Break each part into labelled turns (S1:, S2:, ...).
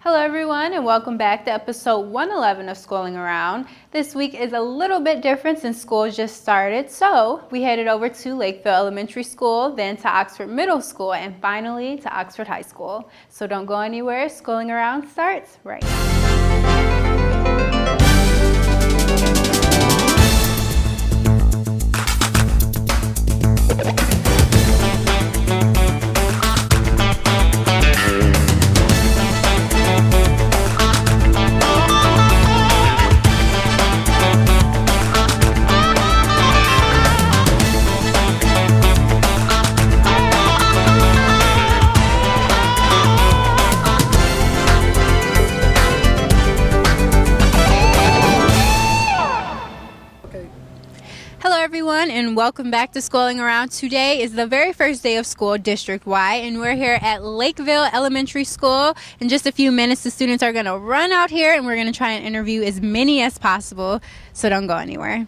S1: Hello everyone and welcome back to episode 111 of Schooling Around. This week is a little bit different since school just started, so we headed over to Lakeville Elementary School, then to Oxford Middle School, and finally to Oxford High School. So don't go anywhere, Schooling Around starts right now. Hello everyone and welcome back to Schooling Around. Today is the very first day of school district-wide and we're here at Lakeville Elementary School. In just a few minutes the students are going to run out here and we're going to try and interview as many as possible, so don't go anywhere.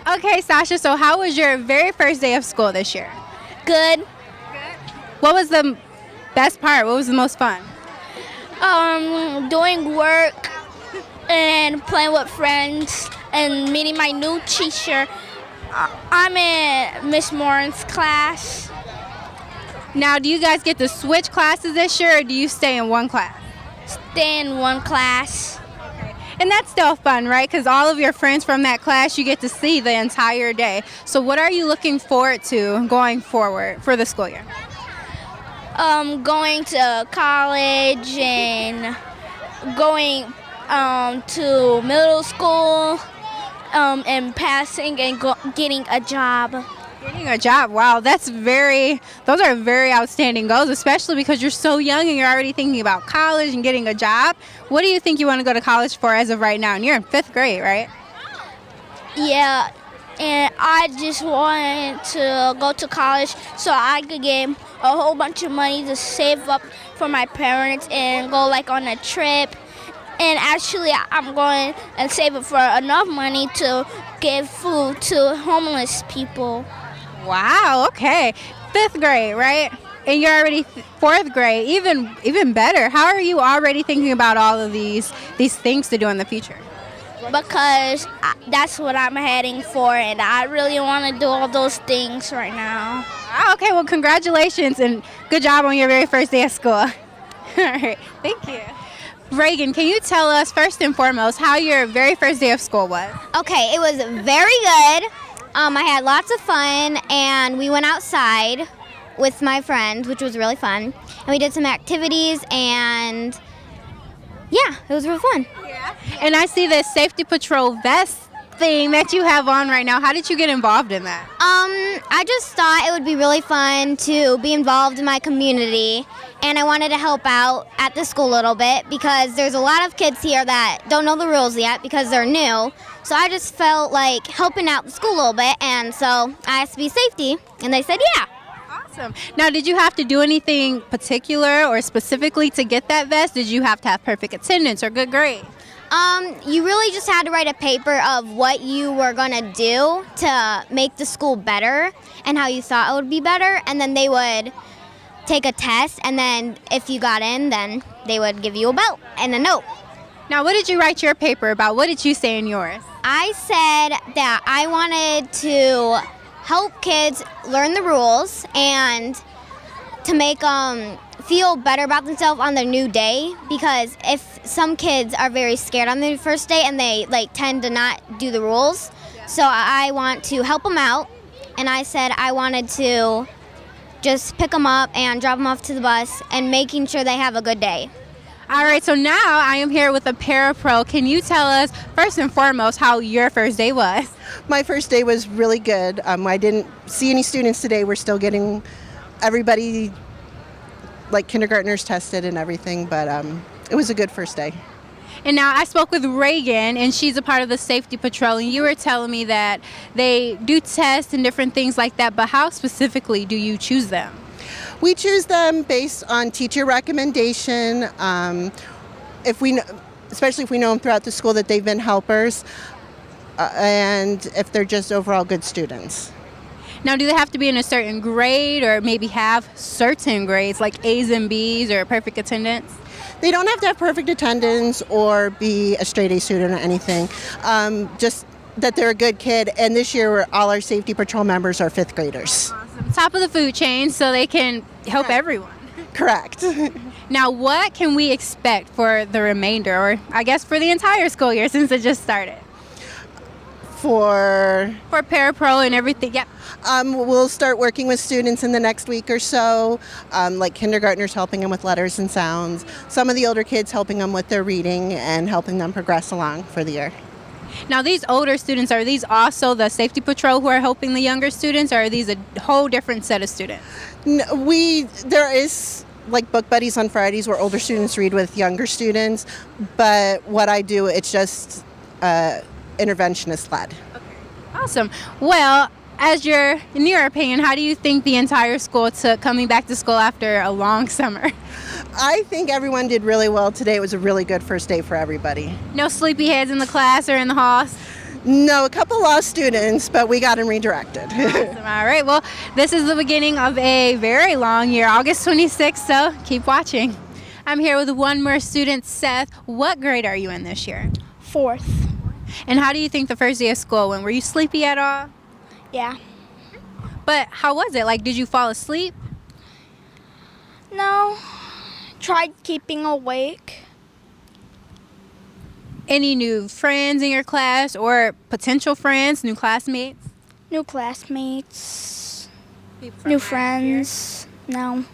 S1: Okay, Sasha, so how was your very first day of school this year?
S2: Good.
S1: What was the best part? What was the most fun?
S2: Doing work and playing with friends and meeting my new teacher. I'm in Miss Morin's class.
S1: Now, do you guys get to switch classes this year or do you stay in one class?
S2: Stay in one class.
S1: And that's still fun, right? Because all of your friends from that class you get to see the entire day. So what are you looking forward to going forward for the school year?
S2: Going to college and going to middle school and passing and getting a job.
S1: Getting a job, wow, those are very outstanding goals, especially because you're so young and you're already thinking about college and getting a job. What do you think you want to go to college for as of right now? And you're in 5th grade, right?
S2: Yeah, and I just wanted to go to college so I could get a whole bunch of money to save up for my parents and go like on a trip. And actually, I'm going and save it for enough money to give food to homeless people.
S1: Wow, okay. 5th grade, right? And you're already 4th grade, even better. How are you already thinking about all of these things to do in the future?
S2: Because that's what I'm heading for, and I really want to do all those things right now.
S1: Wow, okay, well, congratulations, and good job on your very first day of school. All right, thank you. Reagan, can you tell us first and foremost how your very first day of school was?
S3: Okay, it was very good. I had lots of fun, and we went outside with my friends, which was really fun. And we did some activities, and yeah, it was real fun.
S1: Yeah. And I see this safety patrol vest thing that you have on right now. How did you get involved in that?
S3: I just thought it would be really fun to be involved in my community, and I wanted to help out at the school a little bit because there's a lot of kids here that don't know the rules yet because they're new. So I just felt like helping out the school a little bit, and so I asked to be safety, and they said yeah.
S1: Awesome. Now, did you have to do anything particular or specifically to get that vest? Did you have to have perfect attendance or good grades?
S3: You really just had to write a paper of what you were going to do to make the school better and how you thought it would be better, and then they would take a test, and then if you got in, then they would give you a belt and a note.
S1: Now, what did you write your paper about? What did you say in yours?
S3: I said that I wanted to help kids learn the rules and to make them feel better about themselves on their new day, because if some kids are very scared on their first day and they tend to not do the rules, so I want to help them out, and I said I wanted to just pick them up and drop them off to the bus and making sure they have a good day.
S1: All right, so now I am here with a parapro. Can you tell us, first and foremost, how your first day was?
S4: My first day was really good. I didn't see any students today. We're still getting everybody, like kindergartners, tested and everything, but it was a good first day.
S1: And now I spoke with Reagan, and she's a part of the safety patrol, and you were telling me that they do tests and different things like that, but how specifically do you choose them?
S4: We choose them based on teacher recommendation. If we, especially if we know them throughout the school that they've been helpers, and if they're just overall good students.
S1: Now, do they have to be in a certain grade or maybe have certain grades like A's and B's or perfect attendance?
S4: They don't have to have perfect attendance or be a straight A student or anything. Just that they're a good kid. And this year, all our safety patrol members are fifth graders.
S1: Awesome. Top of the food chain so they can help everyone.
S4: Correct.
S1: Now, what can we expect for the remainder, or I guess for the entire school year since it just started?
S4: For
S1: parapro and everything, yep.
S4: we'll start working with students in the next week or so, like kindergartners helping them with letters and sounds. Some of the older kids helping them with their reading and helping them progress along for the year.
S1: Now, these older students, are these also the safety patrol who are helping the younger students, or are these a whole different set of students?
S4: There is like book buddies on Fridays where older students read with younger students, but what I do, it's just interventionist led.
S1: Awesome. Well, in your opinion, how do you think the entire school took coming back to school after a long summer?
S4: I think everyone did really well today. It was a really good first day for everybody.
S1: No sleepyheads in the class or in the halls?
S4: No, a couple lost students, but we got them redirected.
S1: Awesome. All right. Well, this is the beginning of a very long year, August 26th, so keep watching. I'm here with one more student, Seth. What grade are you in this year?
S2: 4th.
S1: And how do you think the first day of school went? Were you sleepy at all?
S2: Yeah.
S1: But how was it? Like, did you fall asleep?
S2: No. Tried keeping awake.
S1: Any new friends in your class or potential friends, new classmates?
S2: New classmates. New friends. No.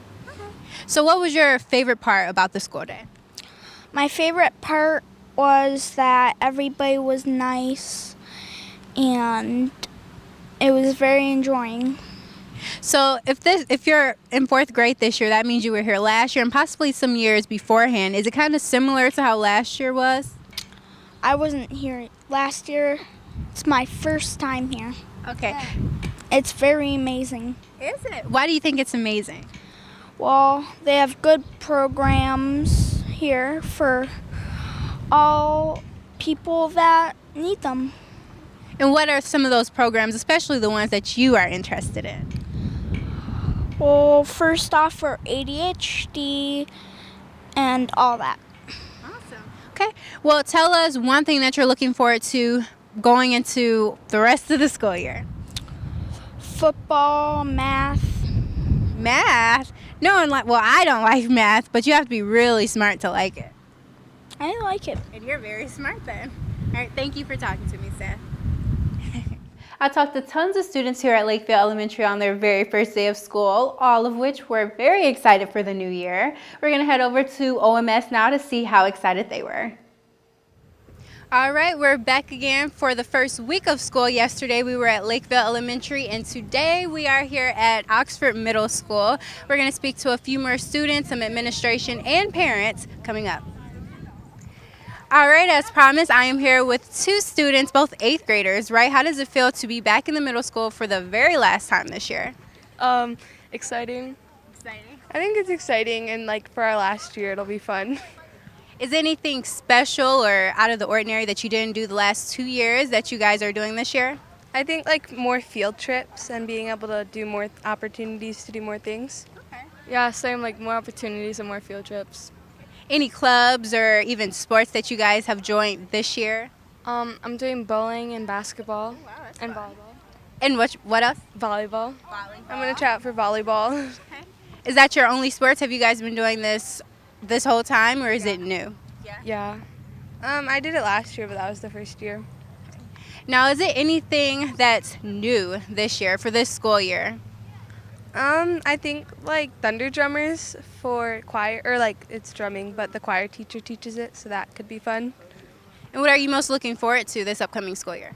S1: So what was your favorite part about the school day?
S2: My favorite part was that everybody was nice and it was very enjoying.
S1: So if you're in 4th grade this year, that means you were here last year and possibly some years beforehand. Is it kind of similar to how last year was?
S2: I wasn't here last year. It's my first time here.
S1: Okay.
S2: It's very amazing.
S1: Is it? Why do you think it's amazing?
S2: Well, they have good programs here for all people that need them.
S1: And what are some of those programs, especially the ones that you are interested in?
S2: Well, first off, for ADHD and all that.
S1: Awesome. Okay. Well, tell us one thing that you're looking forward to going into the rest of the school year.
S2: Football, math.
S1: Math? No one I don't like math, but you have to be really smart to like it.
S2: I like it.
S1: And you're very smart then. All right, thank you for talking to me, Seth. I talked to tons of students here at Lakeville Elementary on their very first day of school, all of which were very excited for the new year. We're going to head over to OMS now to see how excited they were. All right, we're back again for the first week of school. Yesterday we were at Lakeville Elementary, and today we are here at Oxford Middle School. We're going to speak to a few more students, some administration, and parents coming up. All right, as promised, I am here with 2 students, both 8th graders, right? How does it feel to be back in the middle school for the very last time this year?
S5: Exciting.
S1: Exciting.
S5: I think it's exciting, and like for our last year, it'll be fun.
S1: Is anything special or out of the ordinary that you didn't do the last 2 years that you guys are doing this year?
S5: I think like more field trips and being able to do more opportunities to do more things.
S1: Okay.
S5: Yeah, same, like more opportunities and more field trips.
S1: Any clubs or even sports that you guys have joined this year?
S5: I'm doing bowling and basketball and volleyball.
S1: And what else?
S5: Volleyball. I'm gonna try out for volleyball.
S1: Is that your only sports? Have you guys been doing this whole time, or is it new?
S5: Yeah. I did it last year, but that was the first year.
S1: Now, is it anything that's new this year for this school year?
S5: I think like Thunder Drummers for choir, or like it's drumming, but the choir teacher teaches it, so that could be fun.
S1: And what are you most looking forward to this upcoming school year?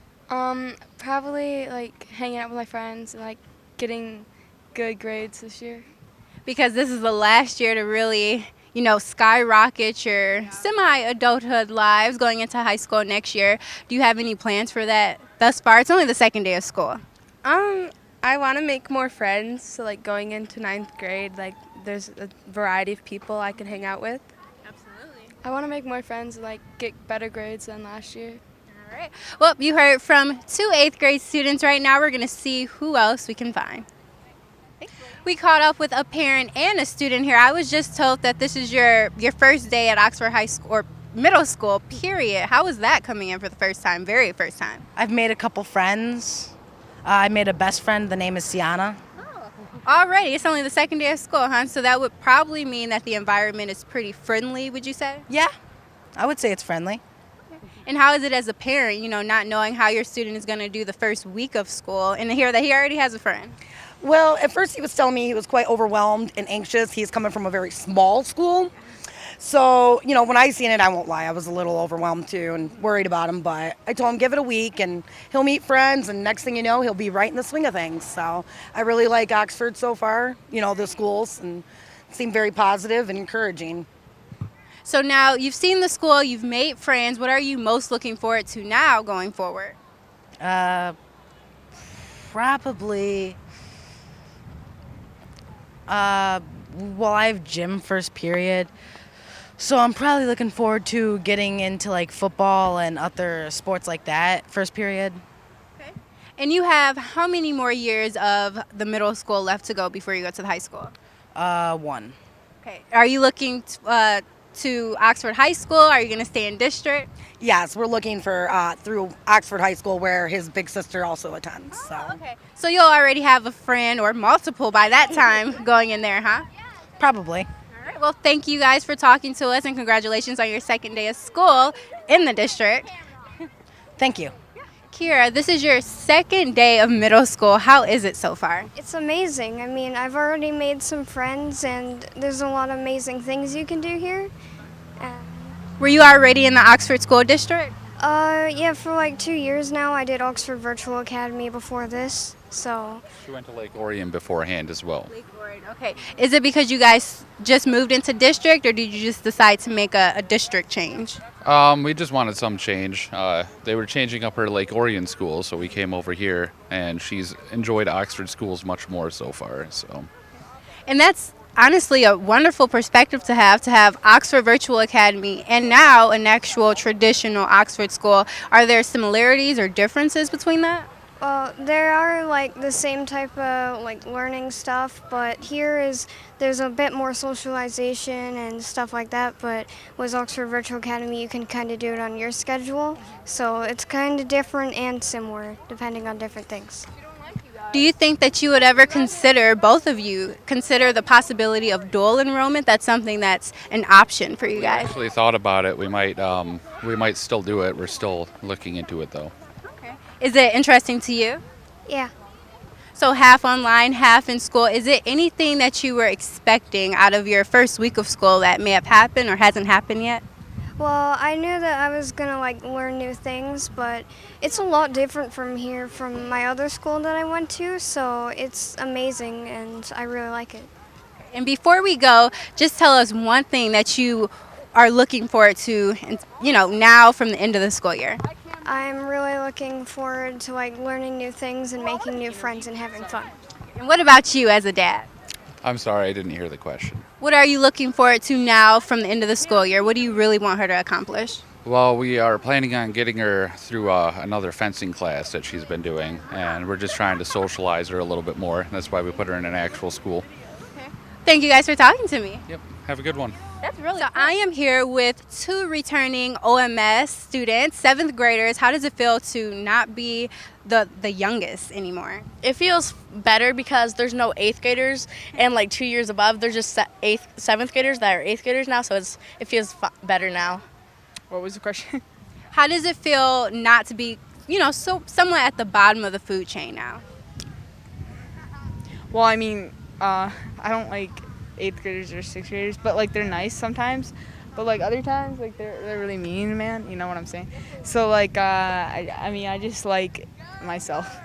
S5: Probably like hanging out with my friends and like getting good grades this year.
S1: Because this is the last year to really, skyrocket your semi-adulthood lives going into high school next year. Do you have any plans for that thus far? It's only the second day of school.
S5: I want to make more friends. So like going into ninth grade, like there's a variety of people I can hang out with.
S1: Absolutely.
S6: I want to make more friends and like get better grades than last year.
S1: All right. Well, you heard from 2 8th grade students. Right now we're going to see who else we can find. We caught up with a parent and a student here. I was just told that this is your first day at Oxford High School or middle school, period. How was that coming in for the first time, very first time?
S7: I've made a couple friends. I made a best friend. The name is Sienna.
S1: Alrighty, it's only the second day of school, huh? So that would probably mean that the environment is pretty friendly, would you say?
S7: Yeah, I would say it's friendly.
S1: And how is it as a parent, not knowing how your student is going to do the first week of school and to hear that he already has a friend?
S7: Well, at first he was telling me he was quite overwhelmed and anxious. He's coming from a very small school. So, when I seen it, I won't lie, I was a little overwhelmed too and worried about him. But I told him give it a week and he'll meet friends. And next thing you know, he'll be right in the swing of things. So I really like Oxford so far, the schools, and seem very positive and encouraging.
S1: So now you've seen the school, you've made friends. What are you most looking forward to now going forward?
S7: Probably, well, I have gym first period. So I'm probably looking forward to getting into like football and other sports like that first period.
S1: Okay. And you have how many more years of the middle school left to go before you go to the high school?
S7: 1.
S1: Okay. Are you looking to Oxford High School? Are you going to stay in district?
S7: Yes, we're looking for through Oxford High School where his big sister also attends. So
S1: Okay. So you'll already have a friend or multiple by that time going in there, huh?
S7: probably.
S1: All right. Well, thank you guys for talking to us and congratulations on your second day of school in the district.
S7: Thank you.
S1: Kira, this is your second day of middle school. How is it so far?
S8: It's amazing. I mean, I've already made some friends, and there's a lot of amazing things you can do here.
S1: Were you already in the Oxford School District?
S8: Yeah, for like 2 years now. I did Oxford Virtual Academy before this, so.
S9: She went to Lake Orion beforehand as well.
S1: Lake Orion, okay. Is it because you guys just moved into district, or did you just decide to make a district change?
S9: We just wanted some change. They were changing up her Lake Orion school, so we came over here, and she's enjoyed Oxford schools much more so far. So,
S1: And that's honestly a wonderful perspective to have Oxford Virtual Academy and now an actual traditional Oxford school. Are there similarities or differences between that?
S8: Well, there are like the same type of like learning stuff, but there's a bit more socialization and stuff like that. But with Oxford Virtual Academy, you can kind of do it on your schedule, so it's kind of different and similar depending on different things.
S1: Do you think that you would ever consider, both of you, consider the possibility of dual enrollment? That's something that's an option for you guys.
S9: actually thought about it. We might still do it. We're still looking into it though.
S1: Is it interesting to you?
S8: Yeah.
S1: So half online, half in school. Is it anything that you were expecting out of your first week of school that may have happened or hasn't happened yet?
S8: Well, I knew that I was gonna like learn new things, but it's a lot different from here, from my other school that I went to, so it's amazing and I really like it.
S1: And before we go, just tell us one thing that you are looking forward to, now from the end of the school year.
S8: I'm really looking forward to like learning new things and making new friends and having fun.
S1: And what about you as a dad?
S9: I'm sorry, I didn't hear the question.
S1: What are you looking forward to now from the end of the school year? What do you really want her to accomplish?
S9: Well, we are planning on getting her through another fencing class that she's been doing, and we're just trying to socialize her a little bit more. That's why we put her in an actual school.
S1: Thank you guys for talking to me.
S9: Yep, have a good one.
S1: That's really cool. I am here with 2 returning OMS students, 7th graders. How does it feel to not be the youngest anymore?
S10: It feels better because there's no 8th graders and like 2 years above. There's just 7th graders that are 8th graders now, so it feels better now.
S6: What was the question?
S1: How does it feel not to be, so somewhat at the bottom of the food chain now?
S6: Well, I mean, I don't like 8th graders or 6th graders, but like they're nice sometimes. But like other times, like they're really mean, man. You know what I'm saying? So like, I just like myself.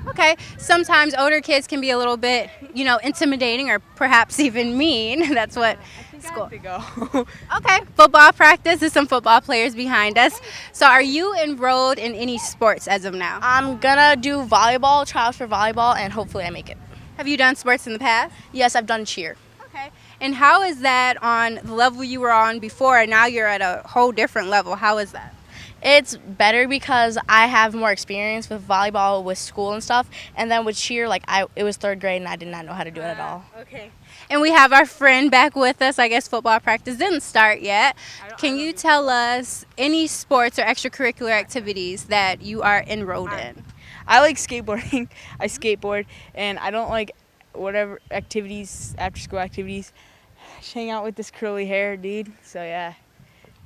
S1: Okay, sometimes older kids can be a little bit, intimidating or perhaps even mean. That's what school.
S6: To go.
S1: Okay, football practice. There's some football players behind us. So, are you enrolled in any sports as of now?
S10: I'm gonna do volleyball, trials for volleyball, and hopefully I make it.
S1: Have you done sports in the past?
S10: Yes, I've done cheer.
S1: Okay. And how is that on the level you were on before, and now you're at a whole different level? How is that?
S10: It's better because I have more experience with volleyball with school and stuff, and then with cheer, it was third grade and I did not know how to do it at all.
S1: Okay. And we have our friend back with us. I guess football practice didn't start yet. Can you tell us any sports or extracurricular activities that you are enrolled in?
S6: I like skateboarding. I skateboard, and I don't like whatever activities, after school activities. Just hang out with this curly hair dude. So yeah.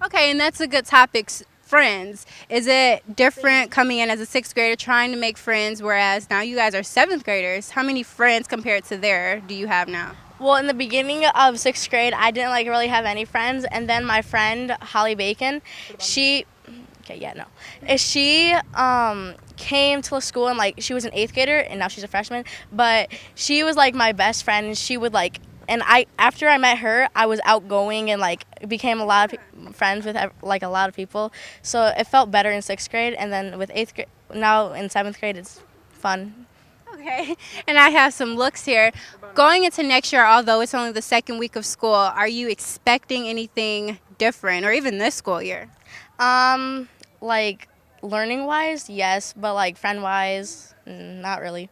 S1: Okay, and that's a good topic. Friends. Is it different coming in as a sixth grader trying to make friends, whereas now you guys are seventh graders? How many friends compared to there do you have now?
S10: Well, in the beginning of sixth grade, I didn't really have any friends, and then my friend Holly Bacon, she came to school and she was an eighth grader and now she's a freshman, but she was my best friend, and she would after I met her, I was outgoing and became a lot of friends with a lot of people, so it felt better in sixth grade, and then with eighth grade, now in seventh grade, it's fun.
S1: Okay, and I have some looks here. Going into next year, although it's only the second week of school, are you expecting anything different, or even this school year?
S10: Learning wise, yes, but friend wise, not really.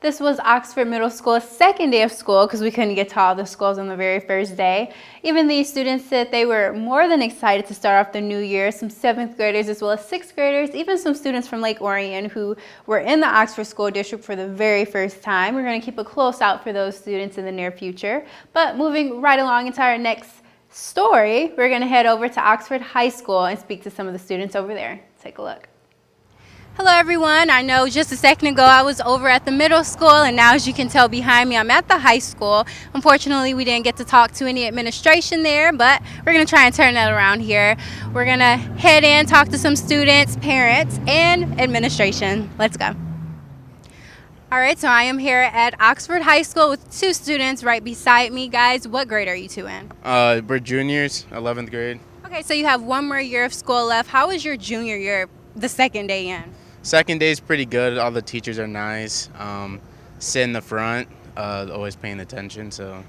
S1: This was Oxford Middle School's second day of school because we couldn't get to all the schools on the very first day. Even these students said they were more than excited to start off the new year. Some seventh graders as well as sixth graders, even some students from Lake Orion who were in the Oxford School District for the very first time. We're going to keep a close out for those students in the near future. But moving right along into our next story, we're going to head over to Oxford High School and speak to some of the students over there. Take a look. Hello everyone. I know just a second ago I was over at the middle school, and now as you can tell behind me I'm at the high school. Unfortunately we didn't get to talk to any administration there, but we're going to try and turn that around here. We're going to head in, talk to some students, parents, and administration. Let's go. All right, so I am here at Oxford High School with two students right beside me. Guys, what grade are you two in?
S11: We're juniors, 11th grade.
S1: Okay, so you have one more year of school left. How was your junior year, the second day in?
S11: Second day is pretty good. All the teachers are nice. Sit in the front, always paying attention. So.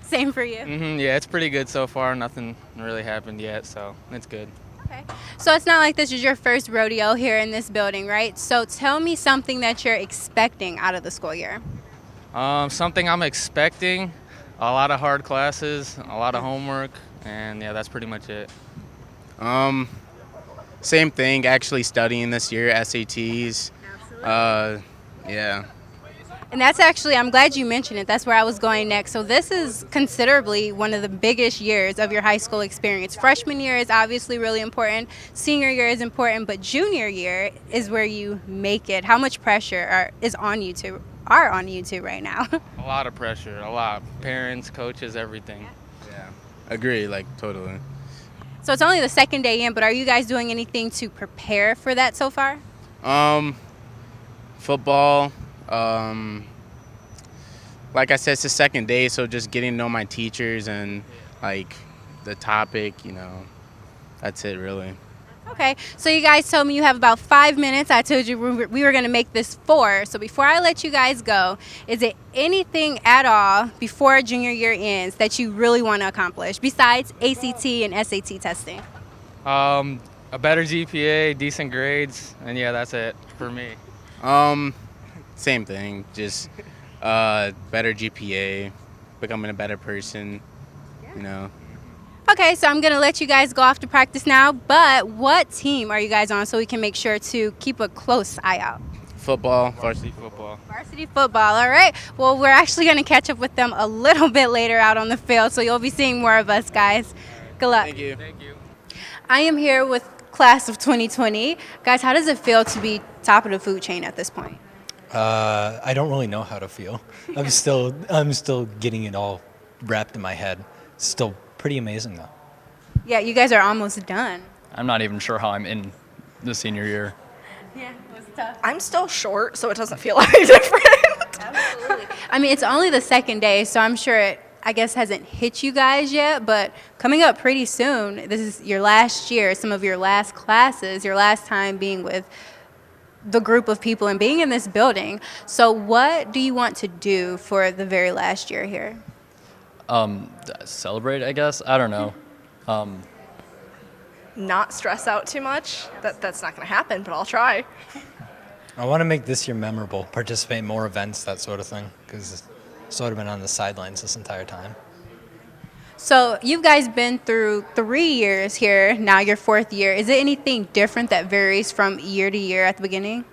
S1: Same for you?
S12: Yeah, it's pretty good so far. Nothing really happened yet, so it's good.
S1: Okay. So it's not like this is your first rodeo here in this building, right? So tell me something that you're expecting out of the school year.
S12: Something I'm expecting, a lot of hard classes, a lot of homework, and yeah, that's pretty much it.
S11: Same thing, actually studying this year, SATs. Yeah.
S1: And that's actually, I'm glad you mentioned it. That's where I was going next. So this is considerably one of the biggest years of your high school experience. Freshman year is obviously really important. Senior year is important, but junior year is where you make it. How much pressure are on you two right now?
S12: A lot of pressure, a lot. Parents, coaches, everything.
S11: Yeah. Agree, totally.
S1: So it's only the second day in, but are you guys doing anything to prepare for that so far?
S11: Football. Like I said, it's the second day, so just getting to know my teachers and the topic, that's it really.
S1: Okay, so you guys told me you have about 5 minutes. I told you we were going to make this 4. So before I let you guys go, is it anything at all before junior year ends that you really want to accomplish besides ACT and SAT testing?
S12: A better GPA, decent grades, and yeah, that's it for me.
S11: Same thing, just better GPA, becoming a better person,
S1: Okay, so I'm going to let you guys go off to practice now, but what team are you guys on so we can make sure to keep a close eye out?
S11: Football.
S12: Varsity football.
S1: Varsity football, all right. Well, we're actually going to catch up with them a little bit later out on the field, so you'll be seeing more of us, guys. Good luck.
S11: Thank you.
S12: Thank you.
S1: I am here with class of 2020. Guys, how does it feel to be top of the food chain at this point?
S13: I don't really know how to feel. I'm still getting it all wrapped in my head. Still pretty amazing though.
S1: Yeah, you guys are almost done.
S14: I'm not even sure how I'm in the senior year.
S1: Yeah, it was tough.
S14: I'm still short, so it doesn't feel any different.
S1: Absolutely. I mean, it's only the second day, so I'm sure it, I guess, hasn't hit you guys yet, but coming up pretty soon, this is your last year, some of your last classes, your last time being with the group of people and being in this building. So what do you want to do for the very last year here?
S15: Celebrate, I guess. I don't know.
S14: Not stress out too much. That's not going to happen, but I'll try.
S13: I want to make this year memorable, participate in more events, that sort of thing, because I've sort of been on the sidelines this entire time.
S1: So you guys been through 3 years here, now your 4th year. Is it anything different that varies from year to year at the beginning?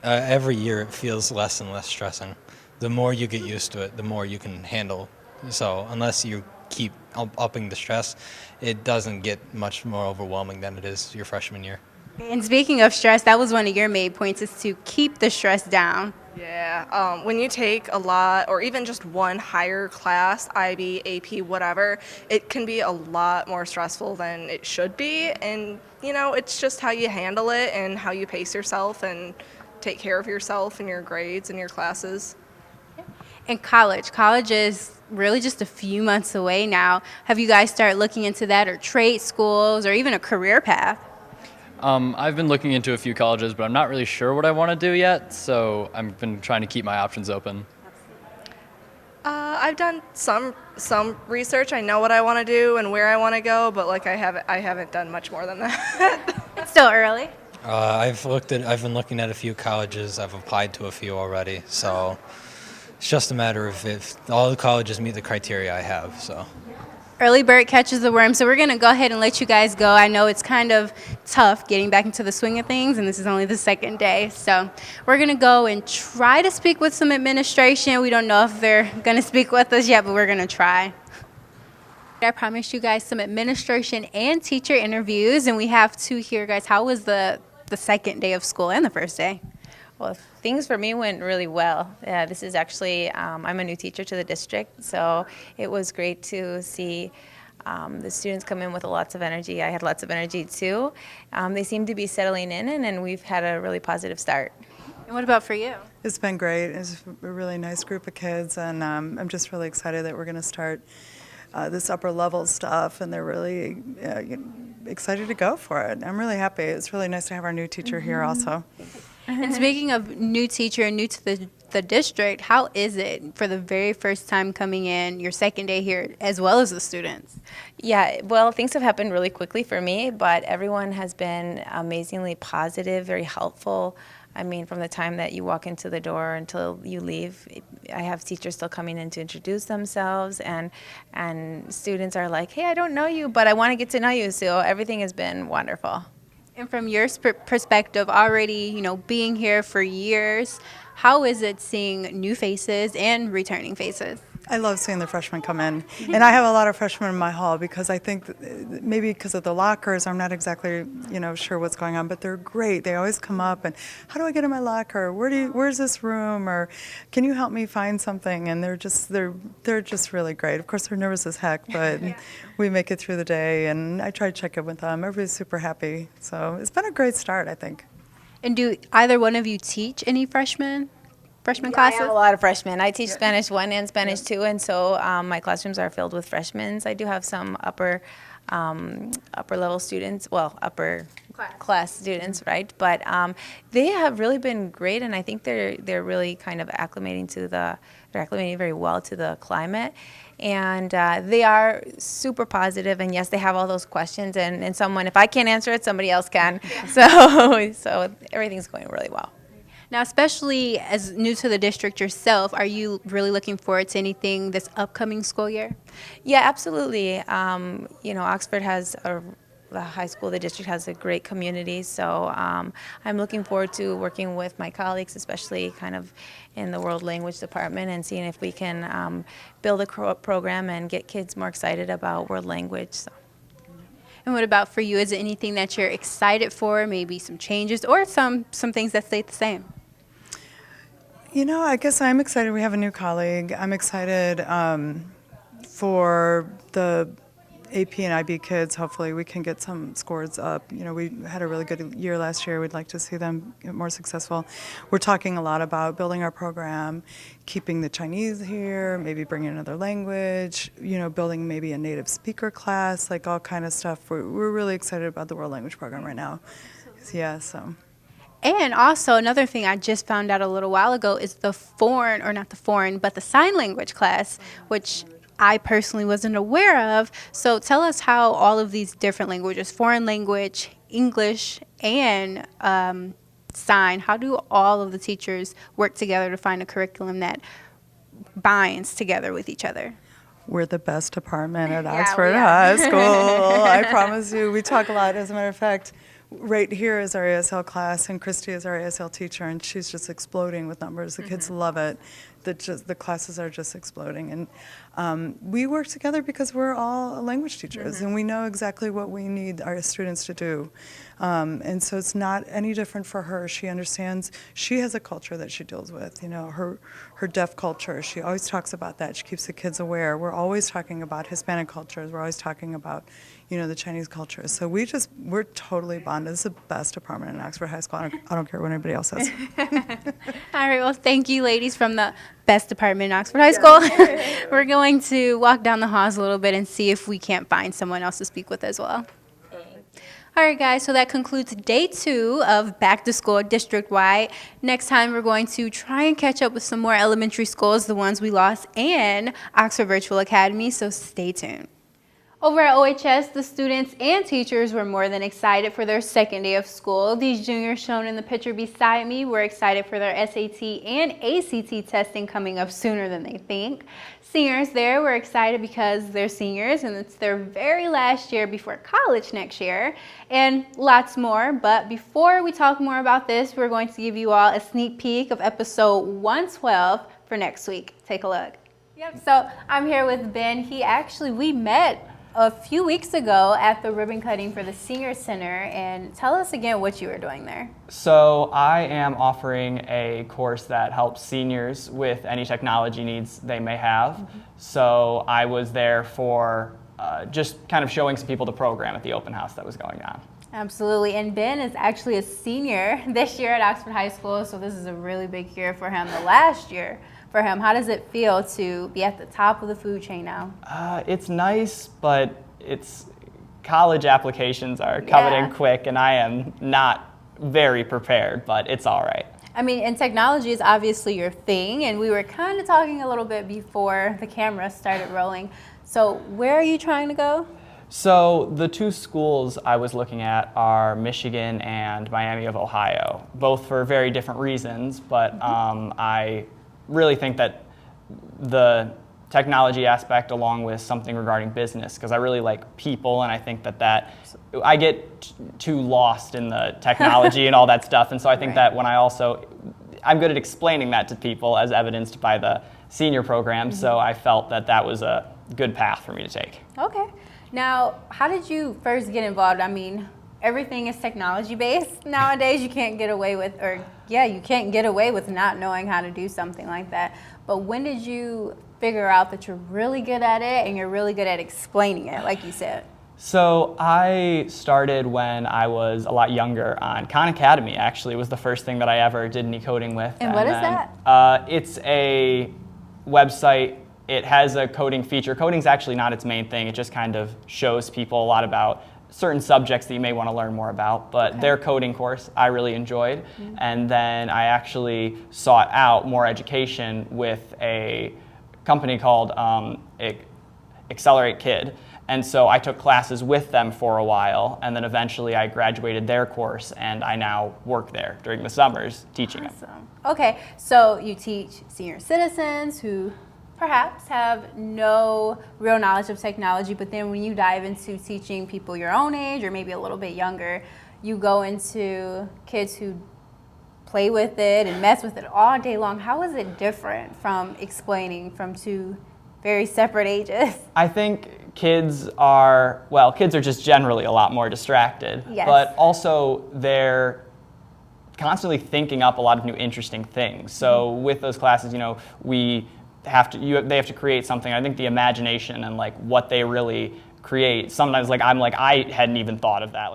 S13: Every year it feels less and less stressing. The more you get used to it, the more you can handle. So unless you keep upping the stress, it doesn't get much more overwhelming than it is your freshman year.
S1: And speaking of stress, that was one of your main points, is to keep the stress down.
S14: Yeah, when you take a lot or even just one higher class, IB, AP, whatever, it can be a lot more stressful than it should be. And, you know, it's just how you handle it and how you pace yourself and take care of yourself and your grades and your classes.
S1: And college is really just a few months away now. Have you guys started looking into that, or trade schools, or even a career path?
S15: I've been looking into a few colleges, but I'm not really sure what I want to do yet, so I've been trying to keep my options open.
S14: I've done some research. I know what I want to do and where I want to go, but like I haven't done much more than that.
S1: It's still early.
S13: I've been looking at a few colleges. I've applied to a few already, so it's just a matter of if all the colleges meet the criteria I have. So.
S1: Early bird catches the worm, so we're going to go ahead and let you guys go. I know it's kind of tough getting back into the swing of things, and this is only the second day. So we're going to go and try to speak with some administration. We don't know if they're going to speak with us yet, but we're going to try. I promised you guys some administration and teacher interviews, and we have 2 here, guys. How was the second day of school and the first day?
S16: Well, things for me went really well. This is actually, I'm a new teacher to the district, so it was great to see the students come in with lots of energy. I had lots of energy too. They seem to be settling in, and we've had a really positive start.
S1: And what about for you?
S17: It's been great. It's a really nice group of kids, and I'm just really excited that we're going to start this upper level stuff, and they're really excited to go for it. I'm really happy. It's really nice to have our new teacher here also.
S1: And speaking of new teacher and new to the district, how is it for the very first time coming in, your second day here, as well as the students?
S16: Yeah, well, things have happened really quickly for me, but everyone has been amazingly positive, very helpful. I mean, from the time that you walk into the door until you leave, I have teachers still coming in to introduce themselves, and students are like, hey, I don't know you, but I want to get to know you. So everything has been wonderful.
S1: And from your perspective, already, being here for years, how is it seeing new faces and returning faces?
S17: I love seeing the freshmen come in. And I have a lot of freshmen in my hall because I think maybe because of the lockers, I'm not exactly, sure what's going on, but they're great. They always come up and, how do I get in my locker? Where's this room? Or can you help me find something? And they're just really great. Of course, they're nervous as heck, but we make it through the day, and I try to check in with them. Everybody's super happy. So it's been a great start, I think.
S1: And do either one of you teach any freshman classes?
S16: I have a lot of freshmen. I teach Spanish 1 and Spanish 2, and so my classrooms are filled with freshmen. I do have some upper level students, upper class students, right? But they have really been great, and I think they're really kind of acclimating very well to the climate. And they are super positive, and yes, they have all those questions, and if I can't answer it, somebody else can. So everything's going really well.
S1: Now, especially as new to the district yourself, are you really looking forward to anything this upcoming school year?
S16: Yeah, absolutely. Oxford has the high school, the district has a great community, so I'm looking forward to working with my colleagues, especially kind of in the world language department, and seeing if we can build a program and get kids more excited about world language. So.
S1: And what about for you? Is it anything that you're excited for, maybe some changes or some things that stay the same?
S17: I guess I'm excited we have a new colleague. I'm excited for the AP and IB kids, hopefully we can get some scores up. You know, we had a really good year last year. We'd like to see them get more successful. We're talking a lot about building our program, keeping the Chinese here, maybe bringing another language, you know, building maybe a native speaker class, like all kind of stuff. We're really excited about the world language program right now. Yeah, so.
S1: And also another thing I just found out a little while ago is the sign language class, which I personally wasn't aware of. So tell us how all of these different languages, foreign language, English, and sign, how do all of the teachers work together to find a curriculum that binds together with each other?
S17: We're the best department at Oxford High School. I promise you. We talk a lot. As a matter of fact, right here is our ASL class, and Christy is our ASL teacher, and she's just exploding with numbers. The kids love it. The classes are just exploding. And we work together because we're all language teachers, and we know exactly what we need our students to do. And so it's not any different for her. She understands. She has a culture that she deals with, you know, her deaf culture. She always talks about that. She keeps the kids aware. We're always talking about Hispanic cultures. We're always talking about, you know, the Chinese culture. So we're totally bonded. It's the best department in Oxford High School. I don't care what anybody else says.
S1: All right, well, thank you, ladies, from the best department in Oxford High School. We're going to walk down the halls a little bit and see if we can't find someone else to speak with as well. All right, guys, so that concludes day 2 of Back to School district-wide. Next time, we're going to try and catch up with some more elementary schools, the ones we lost, and Oxford Virtual Academy, so stay tuned. Over at OHS, the students and teachers were more than excited for their second day of school. These juniors shown in the picture beside me were excited for their SAT and ACT testing coming up sooner than they think. Seniors there were excited because they're seniors and it's their very last year before college next year, and lots more. But before we talk more about this, we're going to give you all a sneak peek of episode 112 for next week. Take a look. Yep, so I'm here with Ben. We met a few weeks ago at the ribbon cutting for the Senior Center, and tell us again what you were doing there.
S18: So I am offering a course that helps seniors with any technology needs they may have. So I was there for just kind of showing some people the program at the open house that was going on.
S1: Absolutely, and Ben is actually a senior this year at Oxford High School, so this is a really big year for him, the last year for him. How does it feel to be at the top of the food chain now?
S18: It's nice, but college applications are coming in quick, and I am not very prepared, but it's all right.
S1: I mean, and technology is obviously your thing, and we were kind of talking a little bit before the camera started rolling. So where are you trying to go?
S18: So the 2 schools I was looking at are Michigan and Miami of Ohio, both for very different reasons, but I really think that the technology aspect along with something regarding business, because I really like people, and I think that I get too lost in the technology and all that stuff, and so I think that when I'm good at explaining that to people as evidenced by the senior program, so I felt that was a good path for me to take.
S1: Okay. Now, how did you first get involved? I mean, everything is technology based nowadays. You can't get away with, you can't get away with not knowing how to do something like that. But when did you figure out that you're really good at it and you're really good at explaining it, like you said?
S18: So I started when I was a lot younger on Khan Academy, actually. It was the first thing that I ever did any coding with.
S1: And what is that?
S18: It's a website. It has a coding feature. Coding's actually not its main thing. It just kind of shows people a lot about certain subjects that you may want to learn more about, but their coding course I really enjoyed. And then I actually sought out more education with a company called Accelerate Kid. And so I took classes with them for a while, and then eventually I graduated their course, and I now work there during the summers teaching them.
S1: Okay, so you teach senior citizens who perhaps have no real knowledge of technology, but then when you dive into teaching people your own age or maybe a little bit younger, you go into kids who play with it and mess with it all day long. How is it different from explaining from 2 very separate ages?
S18: I think kids are just generally a lot more distracted, but also they're constantly thinking up a lot of new interesting things. So with those classes, they have to create something. I think the imagination and like what they really create. Sometimes I hadn't even thought of that.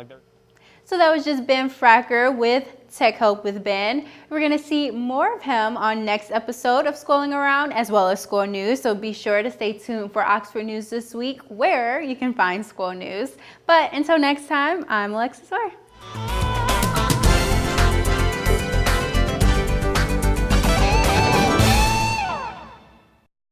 S1: So that was just Ben Fracker with Tech Help with Ben. We're going to see more of him on next episode of Schooling Around, as well as school news. So be sure to stay tuned for Oxford News This Week, where you can find school news. But until next time, I'm Alexis Orr.